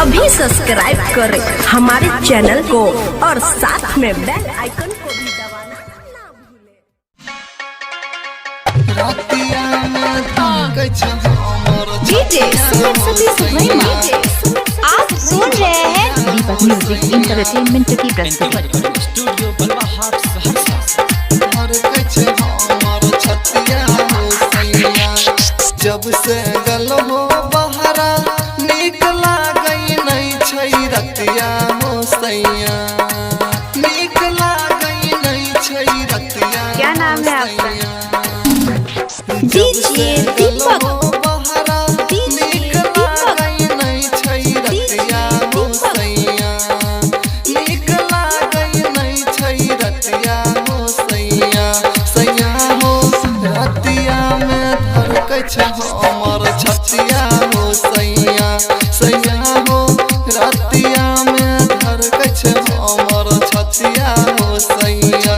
अभी सब्सक्राइब करें हमारे चैनल को और साथ में बेल आइकन को भी दबाना ना भूलें। आप सुन रहे हैं दीपक म्यूजिक इंटरटेनमेंट की प्रस्तुति। जब से गल हो बहरा निकला गई नहीं छई रतिया हो सैया, निकला गई नहीं छई रतिया। क्या नाम है आपका? डीजे दीपक। हमर छतिया हो सैया, सैया हो रतिया में धड़कै छै हमर छतिया हो सैया,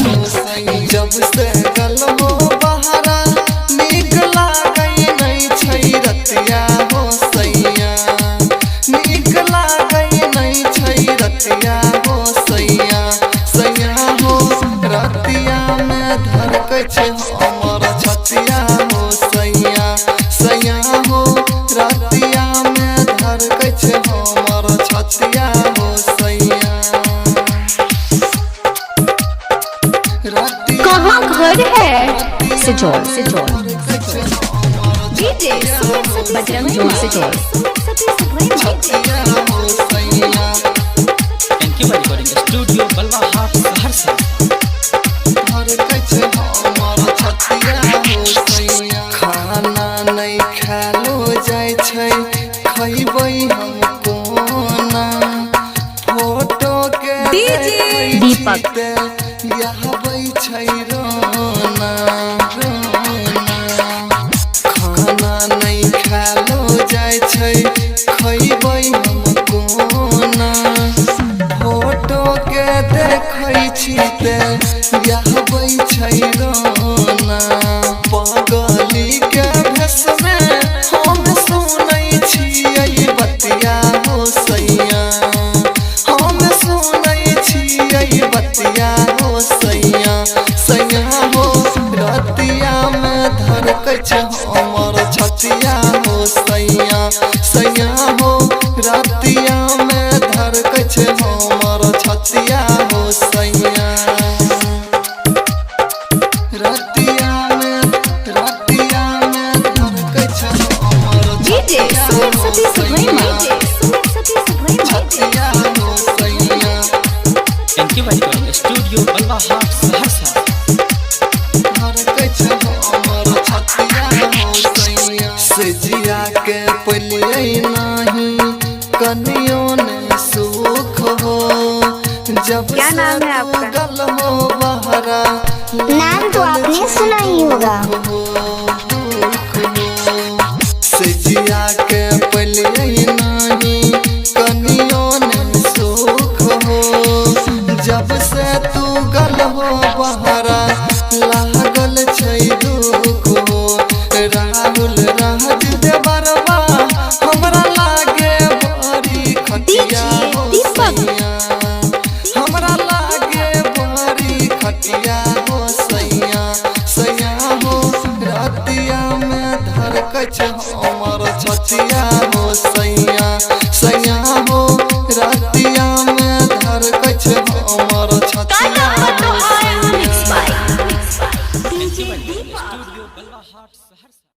हो सैया। जब से गल हो बहरा निकला गई नहीं छै रतिया हो सैया, निकला गई नहीं छै रतिया हो सैया, सैया हो रतिया में धड़कै छै हमर छतिया हो सैया, सैया हो रतिया में धड़कै छै हमर छतिया हो सैया। कहाँ घर है? सिजौल, सिजौल। बजरंग जोड़ सिजौल। छतिया हो सैया। थैंक यू रिकॉर्डिंग स्टूडियो बलवा हाट सहरसा। धड़कै छै हमर छतिया हो सैया। खाना नहीं खालो जाय छै खैबै हम कोना, फोटो के दीपक। यहबै छै रोना, खाना नहीं खालो जाय छै खैबै हम कोना, फोटो के देखै छी ते यहबै छै रोना। पागली के भेष में हम सुनै छियै बतिया हो सैया, हम सुनै छियै बतिया हो सैया, सैया हो रतिया में धड़कै छै हमर छतिया हो सैया, सैया हो रतिया में धड़कै छै हमर छतिया हो सैया। रतिया में धड़कै छै हमर छतिया हो सैया, छतिया हो सैया। थैंक यू रिकॉर्डिंग स्टूडियो बलवा हाट सहरसा। धड़कै छै हमर छतिया हो सैया। सजिया के पलियै नाही कनियो ने सुख हो, जब क्या नाम है आपका? गल हो बहरा नाम तो आपने सुना ही होगा। सजिया के पलियै नाही कनियो ने सुख हो, जब से तू गल हो बहरा लागल छै दुख हो। राहुल राज देवरबा हमरा लागे बड़ी खटिया हो सैया, हमरा लागे बड़ी खटिया हो सैया, सैया हो रतिया में धड़कै छै हमर छतिया हो सैया, सैया हो रतिया में धड़कै छै हमर छतिया हो सैया। स्टूडियो बलवा हाट।